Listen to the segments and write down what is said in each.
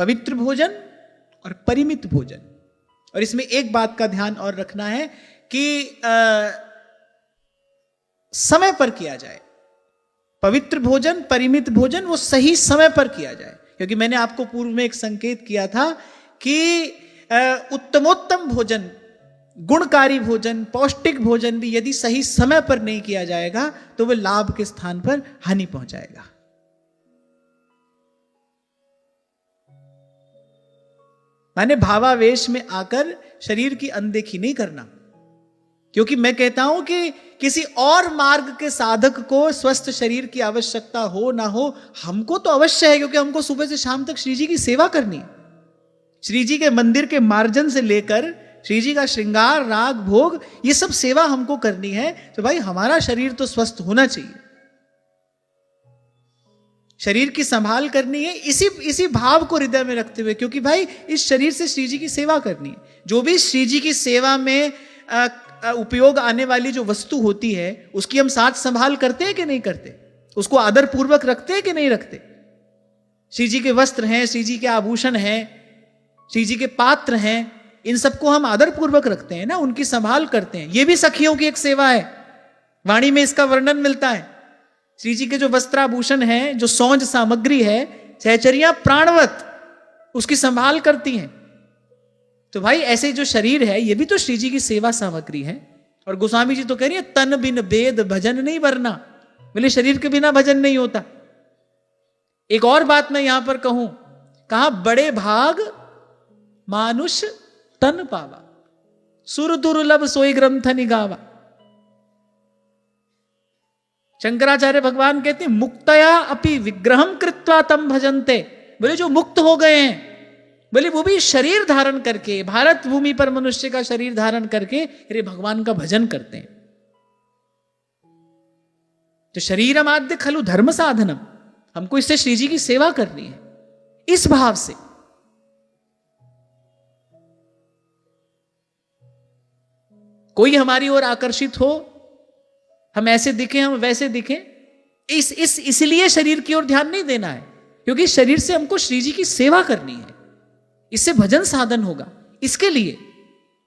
पवित्र भोजन और परिमित भोजन। और इसमें एक बात का ध्यान और रखना है कि समय पर किया जाए। पवित्र भोजन, परिमित भोजन वो सही समय पर किया जाए, क्योंकि मैंने आपको पूर्व में एक संकेत किया था कि उत्तमोत्तम भोजन, गुणकारी भोजन, पौष्टिक भोजन भी यदि सही समय पर नहीं किया जाएगा तो वह लाभ के स्थान पर हानि पहुंचाएगा। माने भावावेश में आकर शरीर की अनदेखी नहीं करना, क्योंकि मैं कहता हूं कि किसी और मार्ग के साधक को स्वस्थ शरीर की आवश्यकता हो ना हो, हमको तो अवश्य है, क्योंकि हमको सुबह से शाम तक श्री जी की सेवा करनी है। श्री जी के मंदिर के मार्जन से लेकर श्री जी का श्रृंगार, राग, भोग, ये सब सेवा हमको करनी है। तो भाई हमारा शरीर तो स्वस्थ होना चाहिए, शरीर की संभाल करनी है, इसी भाव को हृदय में रखते हुए, क्योंकि भाई इस शरीर से श्री जी की सेवा करनी है। जो भी श्री जी की सेवा में उपयोग आने वाली जो वस्तु होती है उसकी हम साथ संभाल करते हैं कि नहीं करते, उसको आदर पूर्वक रखते हैं कि नहीं रखते। श्री जी के वस्त्र हैं, श्री जी के आभूषण हैं, श्री जी के पात्र हैं, इन सबको हम आदर पूर्वक रखते हैं ना, उनकी संभाल करते हैं। यह भी सखियों की एक सेवा है, वाणी में इसका वर्णन मिलता है। श्री जी के जो वस्त्राभूषण हैं, जो सौंज सामग्री है, सहचरियां प्राणवत उसकी संभाल करती हैं। तो भाई ऐसे जो शरीर है ये भी तो श्री जी की सेवा सामग्री है। और गोस्वामी जी तो कह रही है तन बिन वेद भजन नहीं वरना, बोले शरीर के बिना भजन नहीं होता। एक और बात मैं यहां पर कहूं, कहा बड़े भाग मानुष तन पावा, सुर दुर्लभ सोई ग्रंथ निगावा। शंकराचार्य भगवान कहते हैं मुक्तया अपि विग्रहम कृत्वा तम भजन्ते, बोले जो मुक्त हो गए हैं, बोले वो भी शरीर धारण करके, भारत भूमि पर मनुष्य का शरीर धारण करके अरे भगवान का भजन करते हैं। तो शरीरम आद्य खलु धर्म साधनम, हमको इससे श्री जी की सेवा करनी है, इस भाव से। कोई हमारी ओर आकर्षित हो, हम ऐसे दिखें, हम वैसे दिखें, इसलिए शरीर की ओर ध्यान नहीं देना है, क्योंकि शरीर से हमको श्री जी की सेवा करनी है, इससे भजन साधन होगा। इसके लिए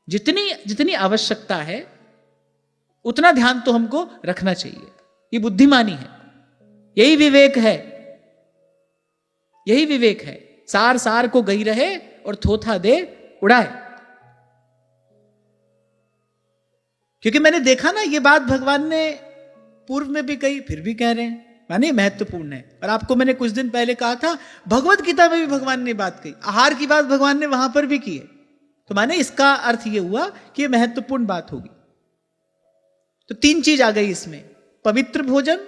जितनी आवश्यकता है उतना ध्यान तो हमको रखना चाहिए। ये बुद्धिमानी है, यही विवेक है, यही विवेक है। सार सार को गई रहे और थोथा दे उड़ाए। क्योंकि मैंने देखा ना, ये बात भगवान ने पूर्व में भी कही, फिर भी कह रहे हैं, माने महत्वपूर्ण है। और आपको मैंने कुछ दिन पहले कहा था भगवत गीता में भी भगवान ने बात कही, आहार की बात भगवान ने वहां पर भी की है। तो माने इसका अर्थ यह हुआ कि यह महत्वपूर्ण बात होगी। तो तीन चीज आ गई इसमें, पवित्र भोजन,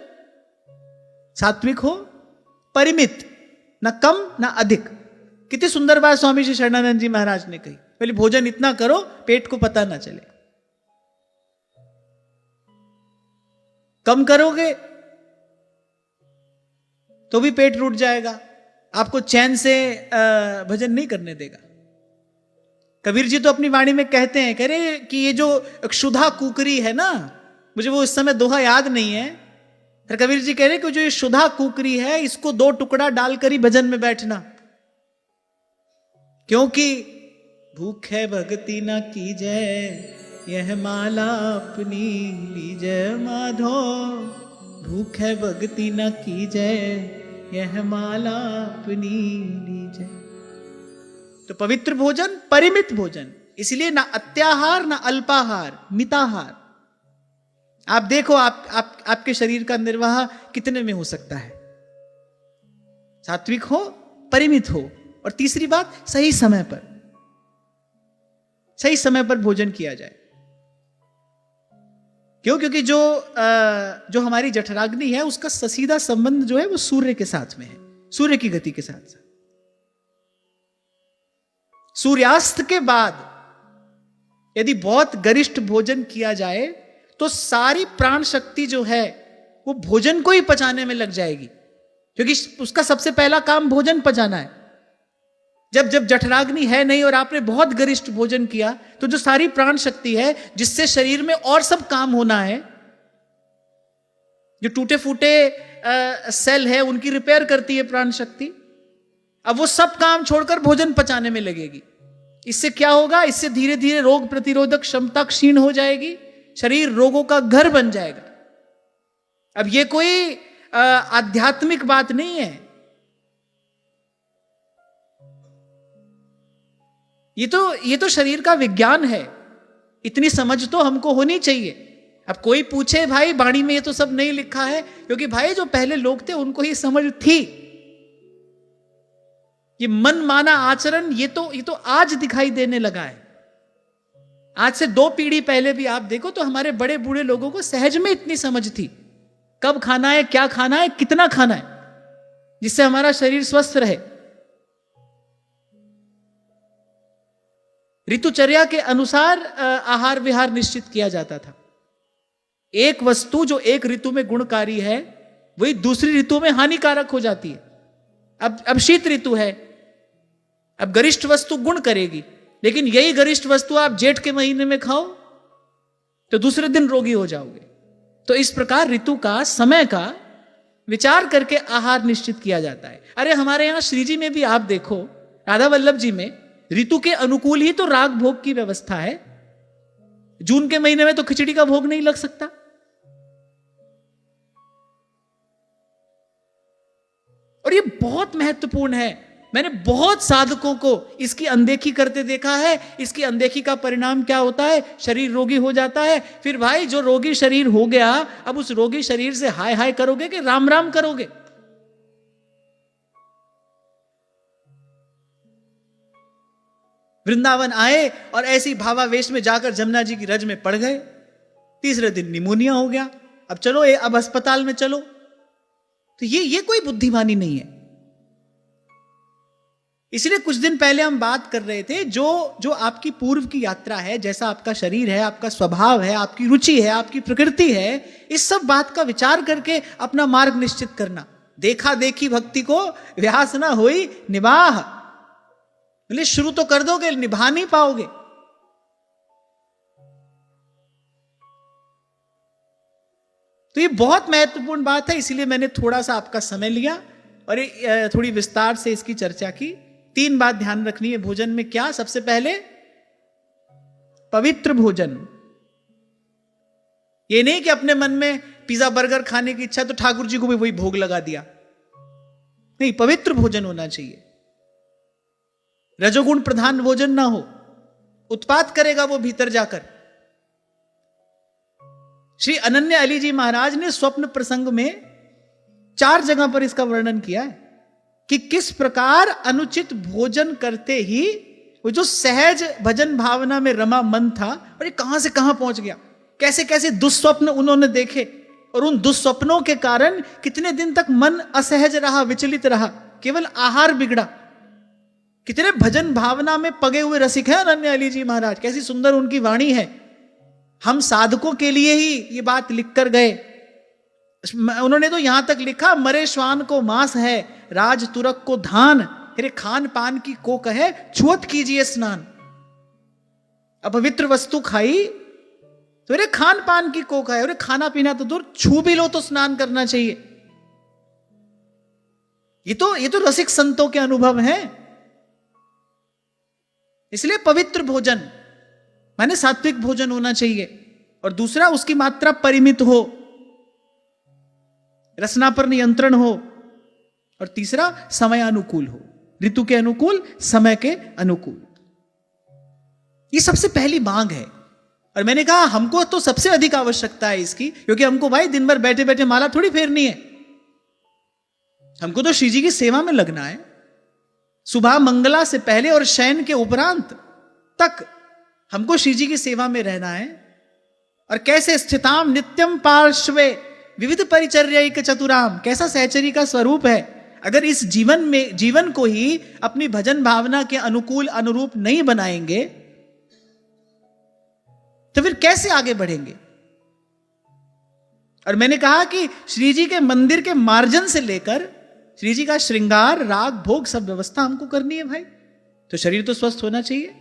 सात्विक हो, परिमित, न कम न अधिक। कितनी सुंदर बात स्वामी श्री शरणानंद जी महाराज ने कही, पहले भोजन इतना करो पेट को पता ना चले। कम करोगे तो भी पेट रूठ जाएगा, आपको चैन से भजन नहीं करने देगा। कबीर जी तो अपनी वाणी में कहते हैं, कह रहे कि ये जो क्षुधा कुकरी है ना, मुझे वो इस समय दोहा याद नहीं है, फिर कबीर जी कह रहे कि जो ये क्षुधा कुकरी है इसको 2 टुकड़ा डालकर ही भजन में बैठना, क्योंकि भूख है भक्ति ना कीजय, यह माला अपनी लीजय माधो। भूख है भक्ति न कीजय, यह माला अपनी लीजय। तो पवित्र भोजन, परिमित भोजन, इसलिए ना अत्याहार ना अल्पाहार, मिताहार। आप देखो आपके शरीर का निर्वाह कितने में हो सकता है, सात्विक हो, परिमित हो। और तीसरी बात, सही समय पर भोजन किया जाए। क्यों? क्योंकि जो हमारी जठराग्नि है उसका सीधा संबंध जो है वो सूर्य के साथ में है, सूर्य की गति के साथ साथ। सूर्यास्त के बाद यदि बहुत गरिष्ठ भोजन किया जाए तो सारी प्राण शक्ति जो है वो भोजन को ही पचाने में लग जाएगी, क्योंकि उसका सबसे पहला काम भोजन पचाना है। जब जठराग्नि है नहीं और आपने बहुत गरिष्ठ भोजन किया तो जो सारी प्राण शक्ति है जिससे शरीर में और सब काम होना है, जो टूटे फूटे सेल है उनकी रिपेयर करती है प्राण शक्ति, अब वो सब काम छोड़कर भोजन पचाने में लगेगी। इससे क्या होगा? इससे धीरे धीरे रोग प्रतिरोधक क्षमता क्षीण हो जाएगी, शरीर रोगों का घर बन जाएगा। अब ये कोई आध्यात्मिक बात नहीं है, ये तो शरीर का विज्ञान है। इतनी समझ तो हमको होनी चाहिए। अब कोई पूछे भाई वाणी में ये तो सब नहीं लिखा है, क्योंकि भाई जो पहले लोग थे उनको ये समझ थी। ये मन माना आचरण ये तो आज दिखाई देने लगा है। आज से 2 पीढ़ी पहले भी आप देखो तो हमारे बड़े बूढ़े लोगों को सहज में इतनी समझ थी, कब खाना है, क्या खाना है, कितना खाना है, जिससे हमारा शरीर स्वस्थ रहे। ऋतुचर्या के अनुसार आहार विहार निश्चित किया जाता था। एक वस्तु जो एक ऋतु में गुणकारी है वही दूसरी ऋतु में हानिकारक हो जाती है। अब शीत ऋतु है, अब गरिष्ठ वस्तु गुण करेगी, लेकिन यही गरिष्ठ वस्तु आप जेठ के महीने में खाओ तो दूसरे दिन रोगी हो जाओगे। तो इस प्रकार ऋतु का, समय का विचार करके आहार निश्चित किया जाता है। अरे हमारे यहां श्रीजी में भी आप देखो, राधा वल्लभ जी में ऋतु के अनुकूल ही तो राग भोग की व्यवस्था है। जून के महीने में तो खिचड़ी का भोग नहीं लग सकता। और ये बहुत महत्वपूर्ण है। मैंने बहुत साधकों को इसकी अनदेखी करते देखा है। इसकी अनदेखी का परिणाम क्या होता है? शरीर रोगी हो जाता है। फिर भाई जो रोगी शरीर हो गया, अब उस रोगी शरीर से हाय हाय करोगे कि राम राम करोगे? वृंदावन आए और ऐसी भावावेश में जाकर जमुना जी की रज में पड़ गए। तीसरे दिन निमोनिया हो गया। अब चलो अब अस्पताल में चलो। तो ये कोई बुद्धिमानी नहीं है। इसलिए कुछ दिन पहले हम बात कर रहे थे, जो आपकी पूर्व की यात्रा है, जैसा आपका शरीर है, आपका स्वभाव है, आपकी रुचि है, आपकी प्रकृति है, इस सब बात का विचार करके अपना मार्ग निश्चित करना। देखा देखी भक्ति को व्यास ना होई निबाह, बोले शुरू तो कर दोगे, निभा नहीं पाओगे। तो ये बहुत महत्वपूर्ण बात है। इसीलिए मैंने थोड़ा सा आपका समय लिया और थोड़ी विस्तार से इसकी चर्चा की। 3 बात ध्यान रखनी है भोजन में। क्या? सबसे पहले पवित्र भोजन। ये नहीं कि अपने मन में पिज्जा बर्गर खाने की इच्छा तो ठाकुर जी को भी वही भोग लगा दिया। नहीं, पवित्र भोजन होना चाहिए। रजोगुण प्रधान भोजन ना हो, उत्पात करेगा वो भीतर जाकर। श्री अनन्य अली जी महाराज ने स्वप्न प्रसंग में 4 जगह पर इसका वर्णन किया है कि किस प्रकार अनुचित भोजन करते ही वो जो सहज भजन भावना में रमा मन था, और ये कहां से कहां पहुंच गया। कैसे कैसे दुस्वप्न उन्होंने देखे, और उन दुस्वप्नों के कारण कितने दिन तक मन असहज रहा, विचलित रहा, केवल आहार बिगड़ा। कितने भजन भावना में पगे हुए रसिक हैं अनन्य अली जी महाराज। कैसी सुंदर उनकी वाणी है। हम साधकों के लिए ही ये बात लिख कर गए। उन्होंने तो यहां तक लिखा, मरे श्वान को मांस है, राज तुरक को धान, अरे खान पान की को कहे छुअत कीजिए स्नान। अपवित्र वस्तु खाई तो अरे खान पान की को कहे, अरे खाना पीना तो दूर, छू भी लो तो स्नान करना चाहिए। ये तो रसिक संतों के अनुभव हैं। इसलिए पवित्र भोजन माने सात्विक भोजन होना चाहिए। और दूसरा, उसकी मात्रा परिमित हो, रसना पर नियंत्रण हो। और तीसरा, समय अनुकूल हो, ऋतु के अनुकूल, समय के अनुकूल। ये सबसे पहली मांग है। और मैंने कहा हमको तो सबसे अधिक आवश्यकता है इसकी, क्योंकि हमको भाई दिन भर बैठे बैठे माला थोड़ी फेरनी है। हमको तो श्री जी की सेवा में लगना है। सुबह मंगला से पहले और शयन के उपरांत तक हमको श्री जी की सेवा में रहना है। और कैसे स्थिताम नित्यम पार्श्वे विविध परिचर्यैक चतुराम, कैसा सहचरी का स्वरूप है। अगर इस जीवन को ही अपनी भजन भावना के अनुकूल अनुरूप नहीं बनाएंगे तो फिर कैसे आगे बढ़ेंगे। और मैंने कहा कि श्री जी के मंदिर के मार्जन से लेकर श्री जी का श्रृंगार, राग, भोग, सब व्यवस्था हमको करनी है भाई। तो शरीर तो स्वस्थ होना चाहिए।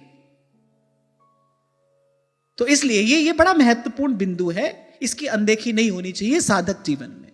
तो इसलिए ये बड़ा महत्वपूर्ण बिंदु है। इसकी अनदेखी नहीं होनी चाहिए साधक जीवन में।